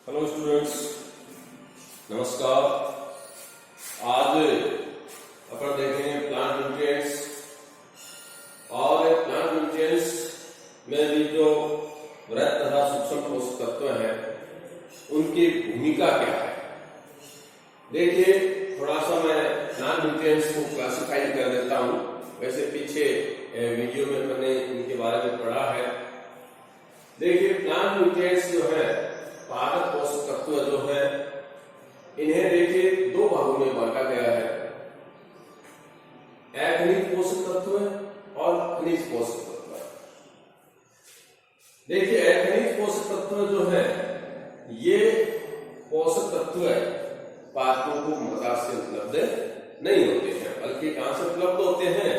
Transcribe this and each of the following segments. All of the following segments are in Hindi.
हेलो स्टूडेंट्स, नमस्कार। आज अपन देखेंगे प्लांट न्यूट्रिएंट्स और प्लांट न्यूट्रिएंट्स में भी जो वृहद तथा सूक्ष्म पोषक तत्व हैं उनकी भूमिका क्या है। देखिए, थोड़ा सा मैं प्लांट न्यूट्रिएंट्स को क्लासिफाई कर देता हूं। वैसे पीछे वीडियो में मैंने इनके बारे में पढ़ा है। देखिए, प्लांट न्यूट्रिएंट्स जो है, पादप पोषक तत्व जो है, इन्हें देखिए दो भागों में बांटा गया है। अखनिज पोषक तत्व और खनिज पोषक तत्व। देखिए, अखनिज पोषक तत्व जो है, ये पोषक तत्व पादपों को मृदा से उपलब्ध नहीं होते हैं, बल्कि कहां से उपलब्ध होते हैं?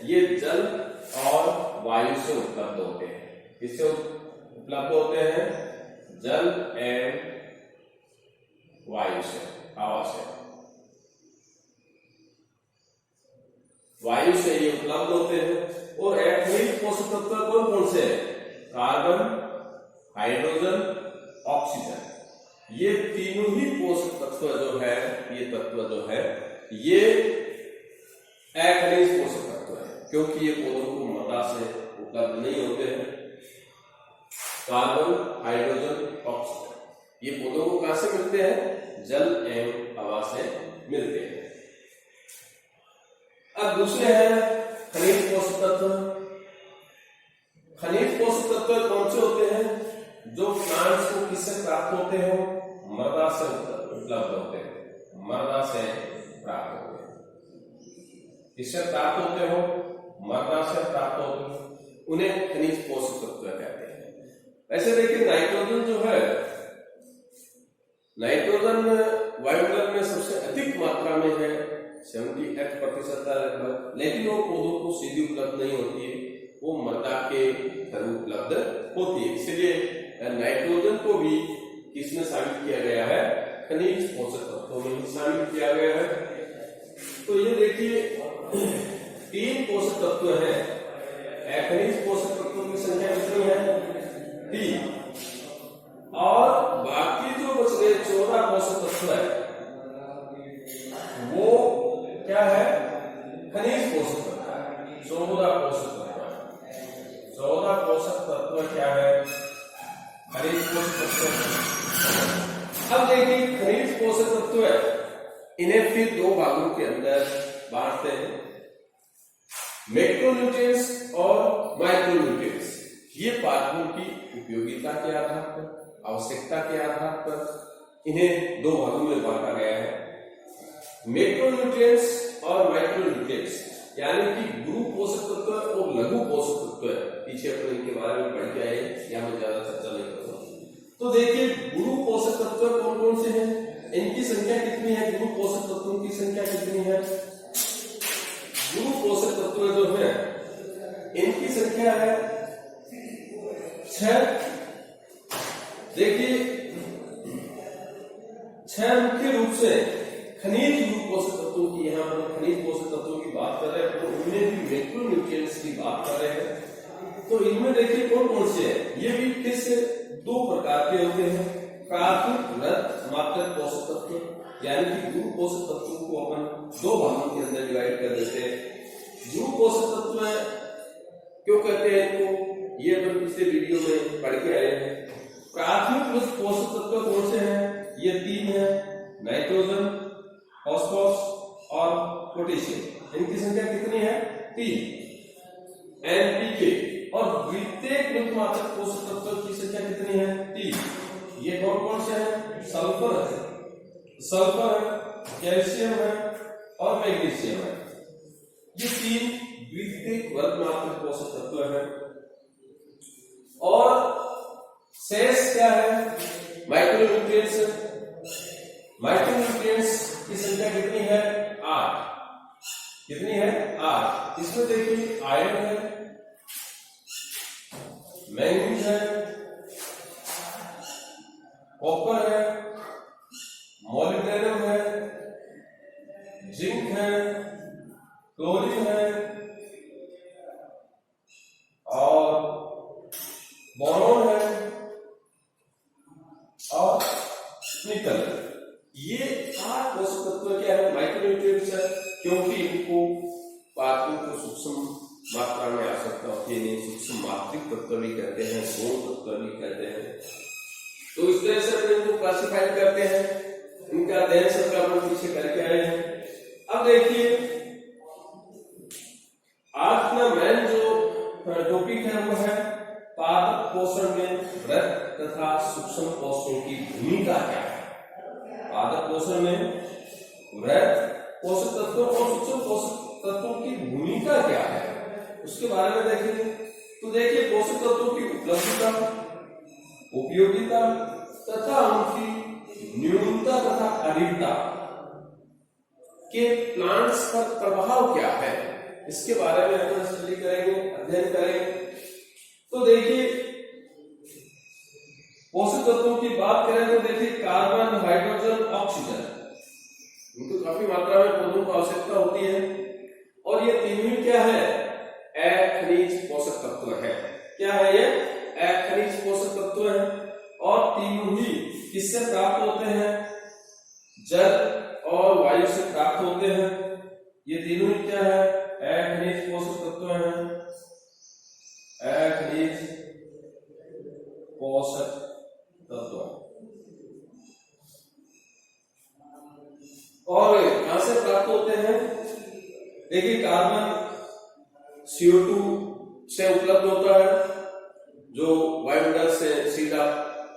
ये जल और वायु से उपलब्ध होते हैं। किससे उपलब्ध होते हैं? जल एवं वायु से, हवा से। वायु से ये उपलब्ध होते हैं। और अखनिज पोषक तत्व कौन कौन से हैं? Carbon, hydrogen, oxygen. ये तीनों ही पोषक तत्व जो है, ये तत्व जो है, ये अखनिज पोषक तत्व है, क्योंकि ये पौधों को मृदा से उपलब्ध नहीं होते हैं। कार्बन, हाइड्रोजन, ऑक्सीजन ये पौधों को कहां से मिलते हैं? जल एवं हवा से मिलते हैं। अब दूसरे हैं खनिज पोषक तत्व। खनिज पोषक तत्व कौन से होते हैं? जो प्लांट्स को किससे प्राप्त होते हो? मृदा से उपलब्ध होते हैं। मृदा से प्राप्त होते हैं। किससे प्राप्त होते हो? मृदा से प्राप्त होते हो। उन्हें खनिज पोषक तत्व कहते हैं। ऐसे देखिए, नाइट्रोजन जो है, नाइट्रोजन वायुमंडल में सबसे अधिक मात्रा में है, 78% है लगभग, लेकिन वो पौधों को सीधी उपलब्ध नहीं होती है, वो मृदा के थ्रू उपलब्ध होती है। इसलिए नाइट्रोजन को भी किसमें शामिल किया गया है? खनिज पोषक तत्वों में ही शामिल किया गया है। तो ये देखिए, 3 पोषक तत्व हैं। खनिज पोषक तत्वों की संख्या कितनी है? 3। और बाकी जो बच गए 14 पोषक तत्व है, वो क्या है? खनिज पोषक तत्व। 14 पोषक तत्व। 14 पोषक तत्व क्या है? खनिज पोषक तत्व। अब देखिए, खनिज पोषक तत्व है, इन्हें फिर 2 भागों के अंदर बांटते हैं, मैक्रोन्यूट्रिएंट्स और माइक्रोन्यूट्रिएंट्स। ये पादपों की उपयोगिता के आधार पर, आवश्यकता के आधार पर इन्हें 2 भागों में बांटा गया है, मैक्रोन्यूट्रिएंट्स और माइक्रोन्यूट्रिएंट्स। यानी कि गुरु पोषक तत्व और लघु पोषक तत्व। पीछे अपन इनके बारे में पढ़ के आए, यहां मैं ज्यादा चर्चा नहीं करूंगा। तो देखिए, गुरु पोषक तत्व कौन कौन से हैं? इनकी संख्या कितनी है? गुरु पोषक तत्वों की संख्या कितनी है? गुरु पोषक तत्व जो है, इनकी संख्या है 6। देखिए, 6 मुख्य रूप से खनिज गुरु पोषक तत्वों की, यहां पर खनिज पोषक तत्वों की बात कर रहे हैं, तो उनमें भी मैक्रोन्यूट्रिएंट्स की बात कर रहे हैं। तो इनमें देखिए कौन कौन से हैं? ये भी फिर से 2 प्रकार के होते हैं। प्राथमिक वृहद मात्रक पोषक तत्व, यानी कि गुरु पोषक तत्वों को अपन 2 भागों के अंदर डिवाइड कर देते हैं। गुरु पोषक तत्व क्यों कहते हैं इनको? ये अपन पिछले वीडियो में पढ़ के आए हैं। प्राथमिक पोषक तत्व कौन से हैं? ये 3 हैं, नाइट्रोजन, फास्फोरस और पोटेशियम। इनकी संख्या कितनी है? 3। एनपीके और द्वितीयक मृतमात्रक पोषक तत्व की संख्या कितनी है? 3। ये कौन कौन से हैं? सल्फर है, कैल्शियम है और मैग्नीशियम है। ये 3 द्वितीयक मृतमात्रक पोषक तत्व है। और शेष क्या है? माइक्रोन्यूट्रिएंट्स। माइक्रोन्यूट्रिएंट्स की संख्या कितनी है? 8। कितनी है? 8। इसमें देखिए, आयरन है, मैंगनीज है, कॉपर है, मॉलिब्डेनम है, जिंक है, क्लोरीन है और बोरॉन है और आवश्यकता होती है, इन्हें सूक्ष्म मात्रिक तत्व भी कहते हैं, गौण तत्व भी कहते हैं। तो इस तरह से अपने इनको क्लासिफाई करते हैं, इनका अध्ययन सबका हम पीछे करके आए हैं। अब देखिए आज का मेन जो टॉपिक है वो है पादप पोषण में वृक्क तथा सूक्ष्म पोषकों की भूमिका क्या है। पादप पोषण में वृक्क, पोषक तत्वों और सूक्ष्म पोषक तत्वों की भूमिका क्या है, उसके बारे में देखेंगे। तो देखिए पोषक तत्वों की उपलब्धता, उपयोगिता तथा उनकी न्यूनता तथा अधिकता के प्लांट्स पर प्रभाव क्या है, इसके बारे में हम स्टडी करेंगे, अध्ययन करेंगे। तो देखिए पोषक तत्वों की बात करें तो देखिए कार्बन, हाइड्रोजन, ऑक्सीजन, इनको काफी मात्रा में पौधों को आवश्यकता होती है। और ये तीनों ही क्या है, अखनिज पोषक तत्व है। क्या है ये, अखनिज पोषक तत्व है। और तीनों ही किससे प्राप्त होते हैं, जल और वायु से प्राप्त होते हैं। ये तीनों ही क्या है, अखनिज पोषक तत्व है, अखनिज पोषक तत्व। और कहां से प्राप्त होते हैं, देखिए कार्बन CO2 से उपलब्ध होता है, जो वायुमंडल से सीधा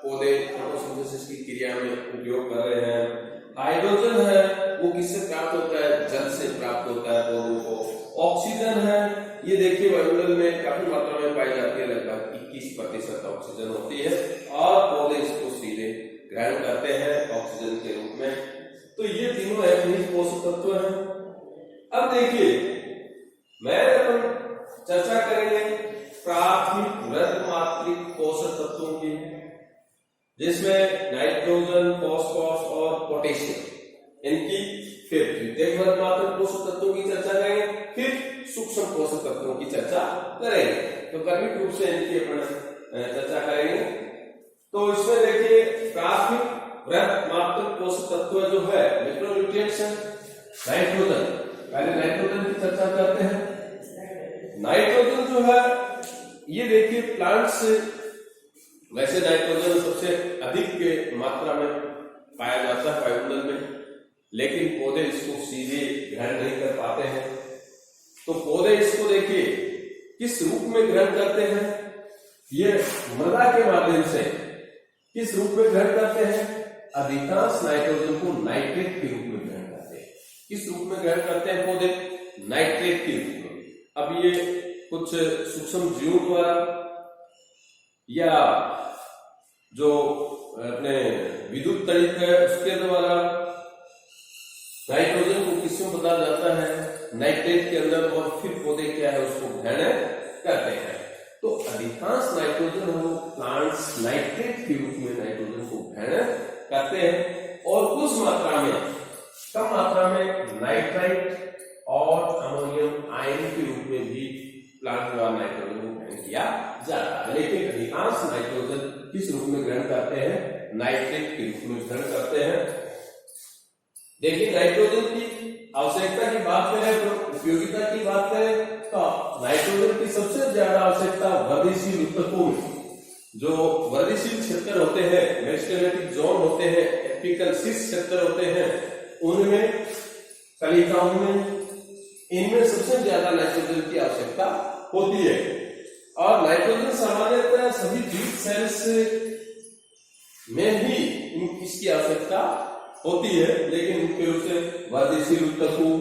पौधे फोटोसिंथेसिस की क्रिया में उपयोग कर रहे हैं। हाइड्रोजन है वो किससे प्राप्त होता है, जल से प्राप्त होता है पौधों को। ऑक्सीजन है ये देखिए वायुमंडल में काफी मात्रा में पाई जाती है, लगभग 21% ऑक्सीजन होती है और पौधे इसको सीधे ग्रहण करते हैं ऑक्सीजन के रूप में। तो ये तीनों अखनिज पोषक तत्व हैं। अब देखिए मैं अपन चर्चा करेंगे प्राथमिक वृक्क मात्रिक पोषक तत्वों की, जिसमें नाइट्रोजन, फॉस्फोरस और पोटेशियम इनकी, फिर द्वितीयक वृक्क मात्रिक पोषक तत्वों की चर्चा करेंगे, फिर सूक्ष्म पोषक तत्वों की चर्चा करेंगे। तो क्रमिक रूप से इनकी अपन चर्चा करेंगे। तो इसमें देखिए प्राथमिक वृक्क मात्रिक पोषक तत्व जो है मैक्रोन्यूट्रिएंट्स है, नाइट्रोजन। पहले नाइट्रोजन की चर्चा करते हैं। नाइट्रोजन जो है ये देखिए प्लांट्स, वैसे नाइट्रोजन सबसे अधिक के मात्रा में पाया जाता है वायुमंडल में, लेकिन पौधे इसको सीधे ग्रहण नहीं कर पाते हैं। तो पौधे इसको देखिए किस रूप में ग्रहण करते हैं, ये मृदा के माध्यम से किस रूप में ग्रहण करते हैं, अधिकांश नाइट्रोजन को नाइट्रेट के रूप में ग्रहण करते हैं। किस रूप में ग्रहण करते हैं पौधे, नाइट्रेट के रूप में। अब ये कुछ सूक्ष्म जीवों द्वारा या जो अपने विद्युत तड़ित है उसके द्वारा नाइट्रोजन को किसमें बदला जाता है, नाइट्रेट के अंदर, और फिर पौधे क्या है उसको ग्रहण करते हैं। तो अधिकांश नाइट्रोजन वो प्लांट्स नाइट्रेट के रूप में नाइट्रोजन को ग्रहण करते हैं, और कुछ मात्रा में, कम मात्रा में नाइट्राइट और अमोनियम आयन के रूप में भी प्लांट द्वारा नाइट्रोजन को ग्रहण किया जाता है। लेकिन अधिकांश नाइट्रोजन किस रूप में ग्रहण करते हैं, नाइट्रेट के रूप में ग्रहण करते हैं। देखिए नाइट्रोजन की आवश्यकता की बात करें तो, उपयोगिता की बात करें तो नाइट्रोजन की सबसे ज्यादा आवश्यकता वृद्धिशील उत्तकों में, जो वृद्धिशील क्षेत्र होते हैं, मेरिस्टेमेटिक जोन होते हैं, एपिकल शीर्ष क्षेत्र होते हैं, उनमें, कलिकाओं में, इनमें सबसे ज्यादा नाइट्रोजन की आवश्यकता होती है। और नाइट्रोजन सामान्यतः सभी जीव सेल्स में ही इसकी आवश्यकता होती है, लेकिन मुख्य रूप से वृद्धिशील उत्तकों,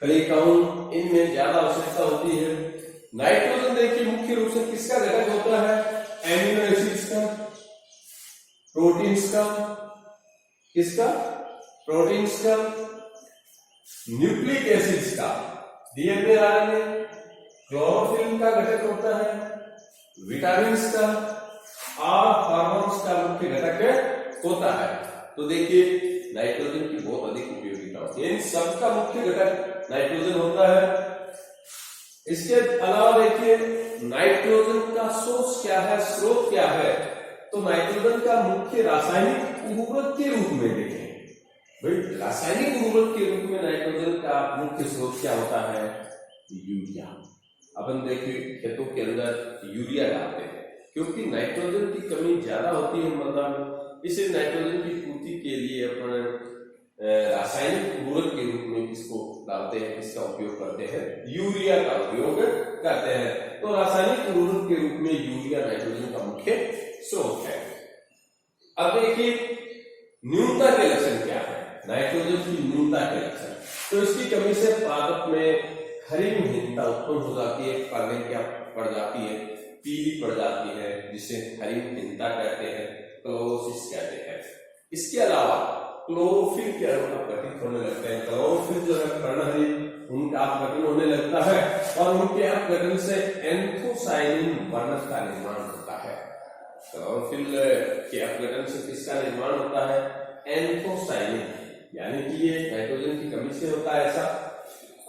कलिकाओं, इनमें ज्यादा आवश्यकता होती है। नाइट्रोजन देखिए मुख्य रूप से किसका घटक होता है, एमिनो एसिड्स का, प्रोटीन्स का, किसका, प्रोटीन्स का, न्यूक्लिक एसिड्स का, डीएनए, आरएनए, क्लोरोफिल का घटक होता है, विटामिन का और हार्मोन्स का मुख्य घटक होता है। तो देखिए नाइट्रोजन की बहुत अधिक उपयोगिता होती है, इन सबका मुख्य घटक नाइट्रोजन होता है। इसके अलावा देखिए नाइट्रोजन का सोर्स क्या है, स्रोत क्या है, तो नाइट्रोजन का मुख्य रासायनिक उर्वरक के रूप में देखें भाई, रासायनिक उर्वरक के रूप में नाइट्रोजन का मुख्य स्रोत क्या होता है, यूरिया। अपन देखिए खेतों के अंदर यूरिया डालते हैं क्योंकि नाइट्रोजन की कमी ज्यादा होती है मृदा में। इसे नाइट्रोजन की पूर्ति के लिए अपन रासायनिक उर्वरक के रूप में इसको डालते हैं, इसका उपयोग करते हैं, यूरिया का उपयोग करते हैं। तो रासायनिक उर्वरक के रूप में यूरिया नाइट्रोजन का मुख्य स्रोत है। अब देखिए न्यूनता के लक्षण क्या है, नाइट्रोजन की न्यूनता के लक्षण। तो इसकी कमी से पादप में हरितहीनता उत्पन्न हो जाती है, पौधे क्या पड़ जाती है, पीली पड़ जाती है, जिसे हरितहीनता कहते हैं, क्लोरोसिस कहते हैं। इसके अलावा क्लोरोफिल के अणु अपघटित होने लगते हैं। क्लोरोफिल जो है पर्णहरित उनका अपघटन होने लगता है और उनके अपघटन से एंथोसायनिन वर्णक का निर्माण होता है। क्लोरोफिल के अपघटन से किसका निर्माण होता है, एंथोसायनिन, यानी कि ये नाइट्रोजन की कमी से होता है ऐसा।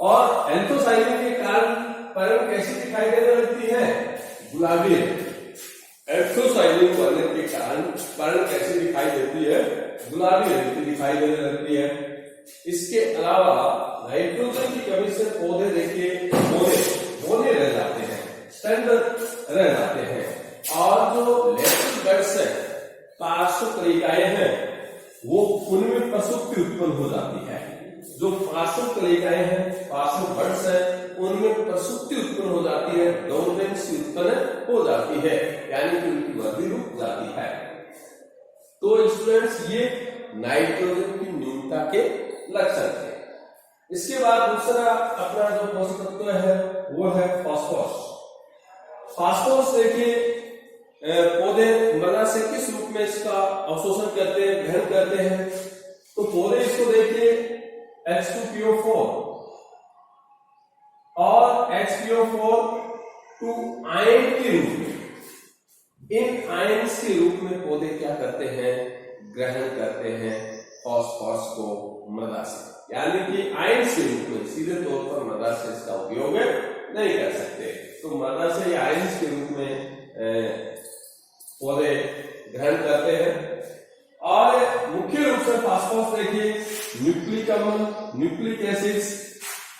और एंथोसायनिन के कारण पर्ण कैसी दिखाई देने लगती है, गुलाबी। एंथोसायनिन बनने के कारण पर्ण कैसी दिखाई देती है, गुलाबी रंग की दिखाई देने लगती है। इसके अलावा नाइट्रोजन की कमी से पौधे देखिए बोने रह जाते हैं, स्टैंडर्ड रह जाते हैं। और जो लेटरल बड्स है, पार्श्व कलिकाएं हैं, वो उनमें प्रसुप्ति उत्पन्न हो जाती है। जो पार्श्व कलिकाएं हैं, पार्श्व बड्स है, उनमें प्रसुप्ति उत्पन्न हो जाती है, डोर्मेंसी उत्पन्न हो जाती है, यानी कि उनकी वृद्धि रुक जाती है। तो स्टूडेंट्स ये नाइट्रोजन की न्यूनता के लक्षण थे। इसके बाद दूसरा अपना जो पोषक तत्व है वो है फास्फोरस। फास्फोरस देखिए पौधे मृदा से किस रूप में इसका अवशोषण करते हैं, ग्रहण करते हैं। तो पौधे इसको देखिए H2PO4 और H2PO4 टू आयन के रूप में, इन आयन्स के रूप में पौधे क्या करते हैं, ग्रहण करते हैं फास्फोरस को मृदा से, यानी कि आयन्स के रूप में, सीधे तौर पर मृदा से इसका उपयोग नहीं कर सकते। तो मृदा से आयन्स के रूप में पौधे ग्रहण करते हैं। और मुख्य रूप से फास्फोरस देखिए न्यूक्लिक अम्ल, nucleic acids,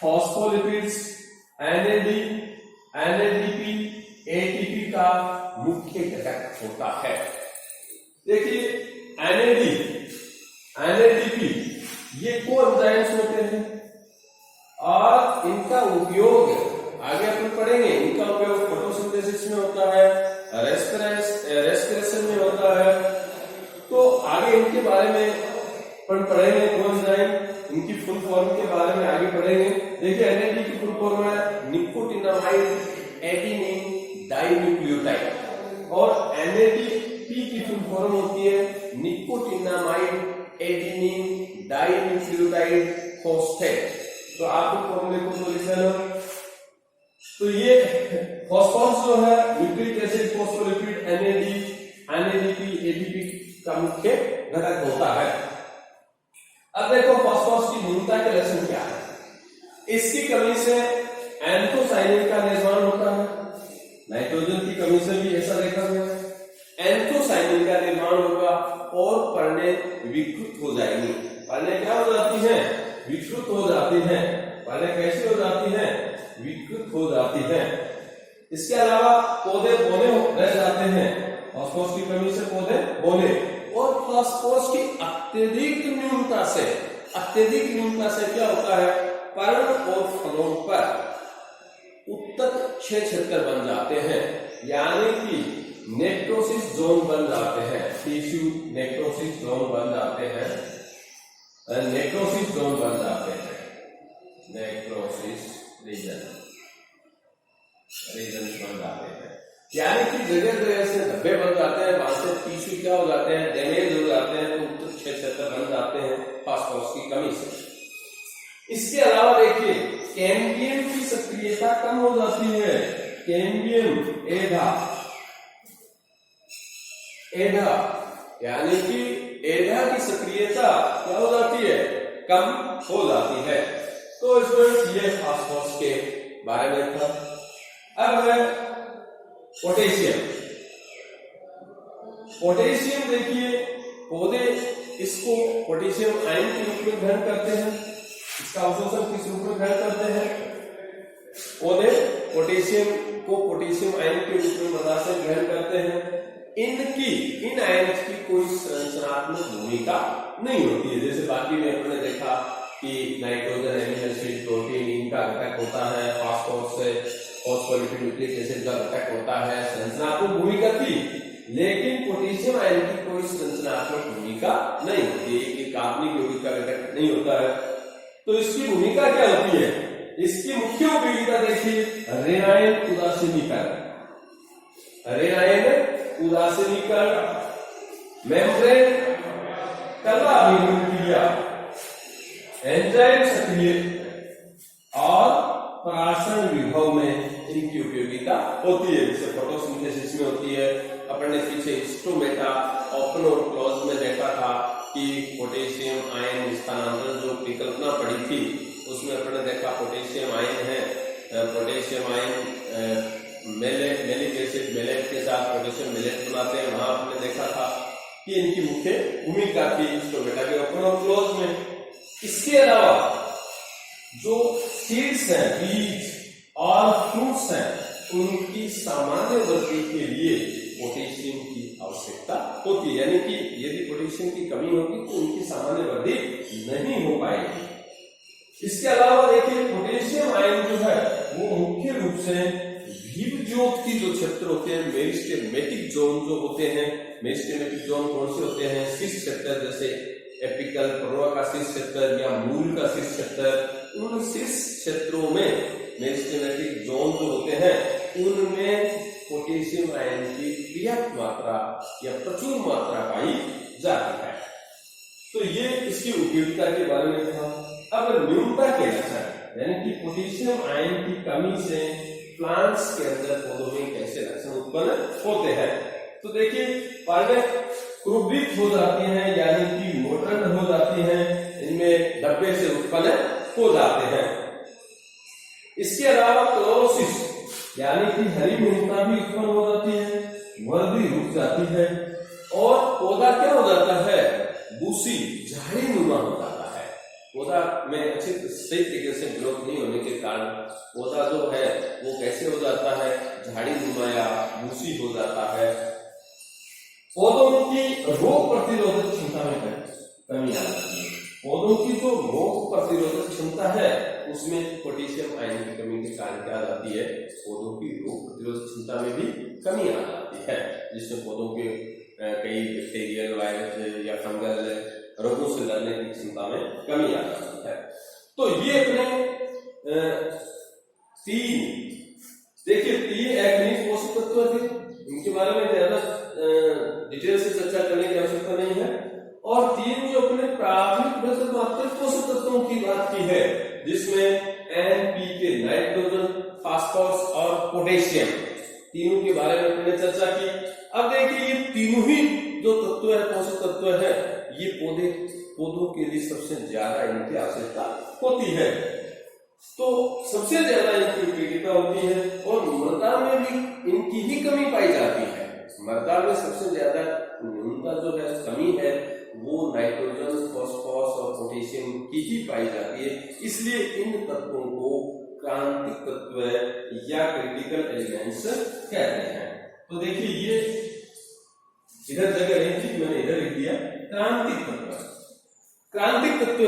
phospholipids, NAD, NADP, ATP का मुख्य घटक होता है। देखिए एनएडीपी ये कोएंजाइम्स होते हैं और इनका उपयोग आगे अपन पढ़ेंगे। इनका उपयोग फोटोसिंथेसिस में होता है, रेस्पिरेशन में होता है। तो आगे इनके बारे में अपन पढ़ेंगे, कोएंजाइम, इनकी फुल फॉर्म के बारे में आगे पढ़ेंगे। देखिए एनएडी की फुल फॉर्म है निकोटिनामाइड एडेनिन डाइन्यूक्लियोटाइड और एनएडीपी की फुल फॉर्म होती है निकोटिनामाइड एडेनिन डाइन्यूक्लियोटाइड फॉस्फेट। तो आपको फॉर्मूले को तो लिख लेना। तो ये फास्फोरस जो है nucleic acid, phospholipid, NAD, NADP, ATP का मुख्य घटक होता है। अब देखो फास्फोरस की न्यूनता के लक्षण क्या है। इसकी कमी से एंथोसायनिन का निर्माण होता है। नाइट्रोजन की कमी से भी ऐसा देखा गया है, एंथोसायनिन का निर्माण होगा और पर्णें विकृत हो जाएंगी। पर्णें क्या हो जाती हैं, विकृत हो जाती हैं। पर्णें कैसी हो जाती हैं, विकृत हो जाती हैं। इसके अलावा पौधे बोने रह जाते हैं, फास्फोरस की कमी से पौधे बोने। और फास्फोरस की अत्यधिक न्यूनता से क्या होता है, पर्ण और फलों पर उत्तक क्षेत्र बन जाते हैं, यानी कि नेक्रोसिस जोन बन जाते हैं, टिश्यू नेक्रोसिस जोन बन जाते हैं, नेक्रोसिस जोन बन जाते हैं, नेक्रोसिस रीजन बन जाते हैं, यानी कि जगह जगह से धब्बे बन जाते हैं, वहां से टिश्यू क्या हो जाते हैं, डैमेज हो जाते हैं, तो उत्तक क्षेत्र बन जाते हैं फास्फोरस की कमी से। इसके अलावा देखिए कैम्बियम की सक्रियता कम हो जाती है। कैम्बियम एधा यानी कि एधा की सक्रियता क्या हो जाती है, कम हो जाती है। तो स्टूडेंट्स ये फास्फोरस के बारे में था। अब है पोटेशियम देखिए पौधे इसको पोटेशियम आयन के रूप में ग्रहण करते हैं। इसका अवशोषण किस रूप में ग्रहण करते हैं, पौधे पोटेशियम को पोटेशियम आयन के रूप में मृदा से ग्रहण करते हैं, इन आयन्स की कोई संरचनात्मक भूमिका नहीं होती है। जैसे बाकी में हमने देखा कि नाइट्रोजन, एमिनो एसिड, प्रोटीन इनका घटक होता है, फॉस्फोलिपिड न्यूक्लिक एसिड का घटक होता है, संरचनात्मक भूमिका थी, लेकिन पोटेशियम आयन की कोई संरचनात्मक भूमिका नहीं होती, एक कार्बनिक यौगिक का घटक नहीं होता है। तो इसकी भूमिका क्या होती है? इसकी मुख्य उपयोगिता देखिए, रेनायन उदासीनीकरण, मेम्ब्रेन क्रिया, एंजाइम सक्रिय और पराशरण विभव में इनकी उपयोगिता होती है। जैसे फोटोसिंथेसिस में होती है। अपन ने पीछे हिस्टोमेटा ओपन और क्लोज में देखा था कि पोटेशियम आयन स्थानांतरण जो परिकल्पना पड़ी थी, उसमें अपन ने देखा पोटेशियम आयन है, potassium ion malic acid malate के साथ पोटेशियम मेलेट बनाते हैं। वहां आपने देखा था कि इनकी मुख्य भूमिका थी हिस्टोमेटा के ओपन और क्लोज में। इसके अलावा जो सीड्स हैं, बीज और फ्रूट्स हैं, उनकी सामान्य वृद्धि के लिए पोटेशियम की आवश्यकता होती है, यानी कि यदि पोटेशियम की कमी होगी तो उनकी सामान्य वृद्धि नहीं हो पाएगी। इसके अलावा देखिए, पोटेशियम आयन जो है वो मुख्य रूप से जीवज्योत की जो क्षेत्र होते हैं, मेरिस्टेमेटिक जोन जो होते हैं, मेरिस्टेमेटिक जोन कौन से होते हैं? शीर्ष क्षेत्र, जैसे एपिकल पर्वा का शीर्ष क्षेत्र या मूल का शीर्ष क्षेत्र, उन शीर्ष क्षेत्रों में मेरिस्टेमेटिक जोन जो होते हैं, उनमें पोटेशियम आयन की पर्याप्त मात्रा या प्रचुर मात्रा पाई जाती है। तो ये इसकी उपयोगिता के बारे में था। अब न्यूनता के लक्षण, यानी कि पोटेशियम आयन की कमी से प्लांट्स के अंदर पौधों में कैसे लक्षण उत्पन्न होते हैं। तो देखिए, पहले क्रुब्रित हो जाती हैं, यानी कि मोटरन हो जाती हैं, इनमें धब्बे से उत्पन्न हो जाते हैं। इसके अलावा क्लोरोसिस, यानी कि हरी न्यूनता भी उत्पन्न हो जाती है, वृद्धि रुक जाती है और पौधा क्या हो जाता है? बूसी झाड़ी नुमा हो जाता है। पौधा में अच्छी सही तरीके से ग्रोथ नहीं होने के कारण पौधा जो है वो कैसे हो जाता है? झाड़ी नुमा या बूसी हो जाता है। पौधों की रोग प्रतिरोधक क्षमता में कमी आ जाती है। पौधों की जो रोग प्रतिरोधक क्षमता है उसमें पोटेशियम आयन की कमी के कारण क्या आ जाती है? पौधों की रोग प्रतिरोधक क्षमता में भी कमी आ जाती है, जिससे पौधों के कई बैक्टीरियल, वायरस या फंगल रोगों से लड़ने की क्षमता में कमी आ जाती है। तो ये अपने तीन खनिज पोषक तत्व थे, इनके बारे में ज्यादा डिटेल से चर्चा करने की आवश्यकता नहीं है। और तीन जो अपने प्राथमिक मात्रक पोषक तत्वों की बात की है, जिसमें NPK नाइट्रोजन, फास्फोरस और पोटेशियम, तीनों के बारे में हमने चर्चा की। अब देखिए, ये तीनों ही जो तत्व है, पोषक तत्व है, ये पौधों के लिए सबसे ज्यादा इनकी आवश्यकता होती है। तो सबसे ज्यादा इनकी उपयोगिता होती है और मृदा में भी इनकी ही कमी पाई जाती है। मृदा में सबसे ज्यादा न्यूनता जो है, कमी है, वो नाइट्रोजन, फॉस्फोरस और पोटेशियम की ही पाई जाती है। इसलिए इन तत्वों को क्रांतिक तत्व या क्रिटिकल एलिमेंट्स कहते हैं। तो देखिए, ये इधर जगह नहीं थी, मैंने इधर लिख दिया क्रांतिक तत्व। क्रांतिक तत्व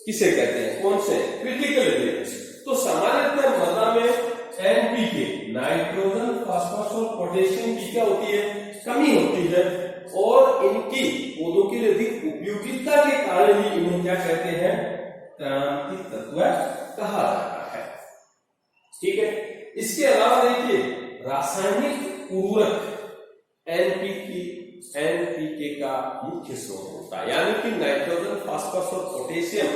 किसे कहते हैं? कौन से? Critical elements. तो सामान्यतः मृदा में NPK नाइट्रोजन, फास्फोरस और पोटेशियम की क्या होती है? कमी होती है और इनकी पौधों के लिए अधिक उपयोगिता के कारण ही इन्हें क्या कहते हैं? क्रांतिक तत्व कहा जाता है। ठीक है। इसके अलावा देखिए, रासायनिक उर्वरक NPK का मुख्य स्रोत होता है, यानी कि नाइट्रोजन, फास्फोरस और पोटेशियम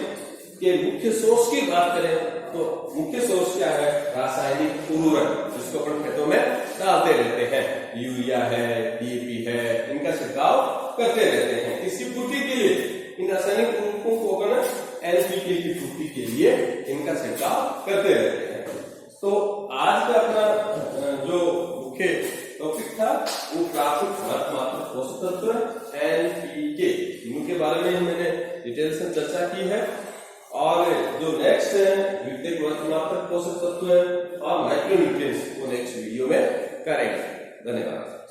के मुख्य सोर्स की बात करें तो मुख्य सोर्स क्या है? रासायनिक उर्वरक, जिसको अपन खेतों में डालते रहते हैं। यूरिया है, DAP है, इनका छिड़काव करते रहते हैं। किसकी पूर्ति के लिए? इन रासायनिक उर्वरकों को अपन NPK की पूर्ति के लिए इनका छिड़काव करते रहते हैं। तो आज का अपना जो मुख्य टॉपिक था वो प्राथमिक मात्रक पोषक तत्व NPK, इनके बारे में मैंने डिटेल से चर्चा की है। और जो नेक्स्ट है द्वितीयक वर्णनात्मक पोषक तत्व है और माइक्रो न्यूट्रिएंट्स को नेक्स्ट वीडियो में करेंगे। धन्यवाद।